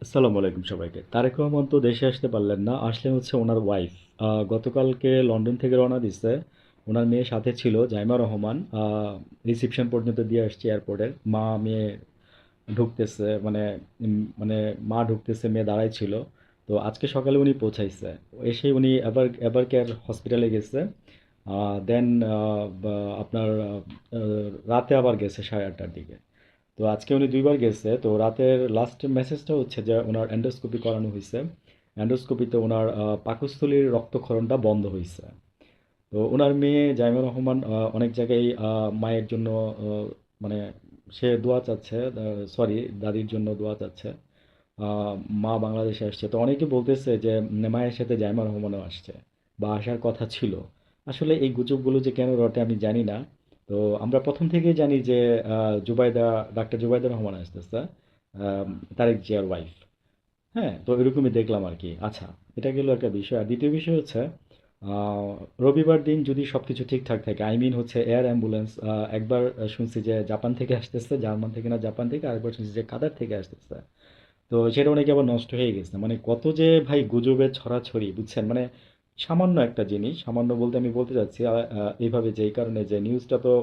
আসসালামু আলাইকুম সবাইকে। তারেক রহমান তো দেশে আসতে পারলেন না, আসলেন হচ্ছে ওনার ওয়াইফ। গতকালকে লন্ডন থেকে রওনা দিচ্ছে। ওনার মেয়ে সাথে ছিল, জাইমা রহমান। রিসিপশন পর্যন্ত দিয়ে আসছে এয়ারপোর্টের। মা মেয়ে ঢুকতেছে, মানে মা ঢুকতেছে, মেয়ে দাঁড়াই ছিল। তো আজকে সকালে উনি পৌঁছাইছে। এসে উনি এবার কেয়ার হসপিটালে গেছে। দেন আপনার রাতে আবার গেছে 8:30টার দিকে। তো আজকে উনি দুইবার গেছে। তো রাতের লাস্ট মেসেজটা হচ্ছে যে ওনার এন্ডোস্কোপি করানো হয়েছে। এন্ডোস্কোপিতে ওনার পাকস্থলীর রক্তক্ষরণটা বন্ধ হয়েছে। তো ওনার মেয়ে জাইমা রহমান অনেক জায়গায় মায়ের জন্য, মানে সে দোয়া চাচ্ছে, সরি দাদির জন্য দোয়া চাচ্ছে। আহ, মা বাংলাদেশে আসছে, তো অনেকে বলতেছে যে মায়ের সাথে জাইমা রহমানও আসছে বা আসার কথা ছিল। আসলে এই গুজবগুলো যে কেন রটে আমি জানি না। তো আমরা প্রথম থেকেই জানি যে জুবাইদা, ডাক্তার জুবাইদা রহমান আসতেছে, আহ, তারেক জিয়ার ওয়াইফ। হ্যাঁ, তো এরকমই দেখলাম আর কি। আচ্ছা, এটা গেল একটা বিষয়। আর দ্বিতীয় বিষয় হচ্ছে রবিবার দিন যদি সবকিছু ঠিকঠাক থাকে, আই মিন হচ্ছে এয়ার অ্যাম্বুলেন্স, একবার শুনছি যে জাপান থেকে আসতেছে, জার্মান থেকে না জাপান থেকে, আরেকবার শুনছি যে কাতার থেকে আসতেছে। তো সেটা নাকি আবার নষ্ট হয়ে গেছে। মানে কত যে ভাই গুজবের ছড়াছড়ি, বুঝছেন? মানে সামান্য একটা জিনিস, সামান্য বলতে আমি বলতে চাচ্ছি এইভাবে যে এই কারণে যে নিউজটা তো,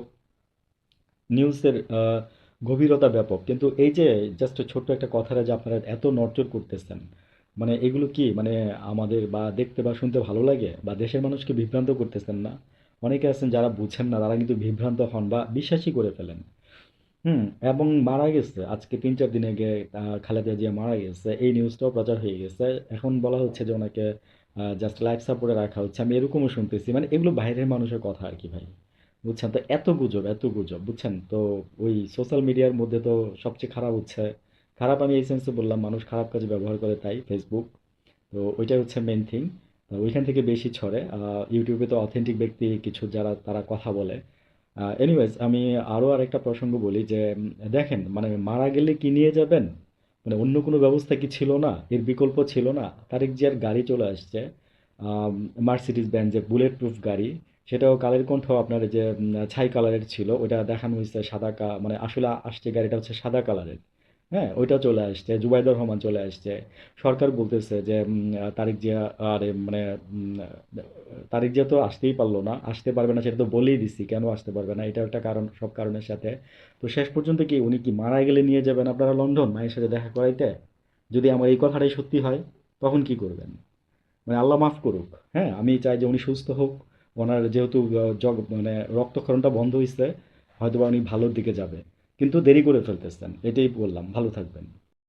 নিউজের গভীরতা ব্যাপক, কিন্তু এই যে জাস্ট ছোট্ট একটা কথাটা যে আপনারা এত নড়চড় করতেছেন, মানে এগুলো কি মানে আমাদের বা দেখতে বা শুনতে ভালো লাগে, বা দেশের মানুষকে বিভ্রান্ত করতেছেন না? অনেকে আছেন যারা বুঝেন না, তারা কিন্তু বিভ্রান্ত হন বা বিশ্বাসই করে ফেলেন। হুম। এবং মারা গেছে আজকে 3-4 দিন আগে, খালেদা জিয়া মারা গেছে, এই নিউজটাও প্রচার হয়ে গেছে। এখন বলা হচ্ছে যে ওনাকে জাস্ট লাইফ সাপোর্টে রাখা হচ্ছে, আমি এরকমও শুনতেছি। মানে এগুলো বাইরের মানুষের কথা আর কি ভাই, বুঝছেন? তো এত গুজব, এত গুজব, বুঝছেন তো? ওই সোশ্যাল মিডিয়ার মধ্যে তো সবচেয়ে খারাপ হচ্ছে, খারাপ আমি এই সেন্সে বললাম, মানুষ খারাপ কাজে ব্যবহার করে তাই ফেসবুক। তো ওইটাই হচ্ছে মেন থিং। ওইখান থেকে বেশি ছড়ে। ইউটিউবে তো অথেন্টিক ব্যক্তি কিছু যারা তারা কথা বলে। এনিওয়েজ, আমি আরও আরেকটা প্রসঙ্গ বলি যে দেখেন, মানে মারা গেলে কি নিয়ে যাবেন? মানে অন্য কোনো ব্যবস্থা কি ছিল না? এর বিকল্প ছিল না? তারেক জিয়ার গাড়ি চলে আসছে, মার্সিডিজ বেঞ্জ যে বুলেট প্রুফ গাড়ি। সেটাও কালের কণ্ঠ আপনার যে ছাই কালারের ছিল, ওটা দেখানো হয়েছে সাদা মানে আসলে আসছে গাড়িটা হচ্ছে সাদা কালারের। হ্যাঁ, ওইটা চলে আসছে, জুবাইদুর রহমান চলে আসছে। সরকার বলতেছে যে তারেক জিয়া, আরে মানে তারেক জিয়া তো আসতেই পারলো না, আসতে পারবে না, সেটা তো বলেই দিছি কেন আসতে পারবে না, এটা একটা কারণ সব কারণের সাথে। তো শেষ পর্যন্ত কি উনি কি মারা গেলে নিয়ে যাবেন আপনারা লন্ডন মায়ের সাথে দেখা করাইতে? যদি আমার এই কথাটাই সত্যি হয়, তখন কি করবেন? মানে আল্লাহ মাফ করুক। হ্যাঁ, আমি চাই যে উনি সুস্থ হোক। ওনার যেহেতু মানে রক্তক্ষরণটা বন্ধ হয়েছে, হয়তোবা উনি ভালোর দিকে যাবে। কিন্তু দেরি করে ফেলতেছেন, এটাই বললাম। ভালো থাকবেন।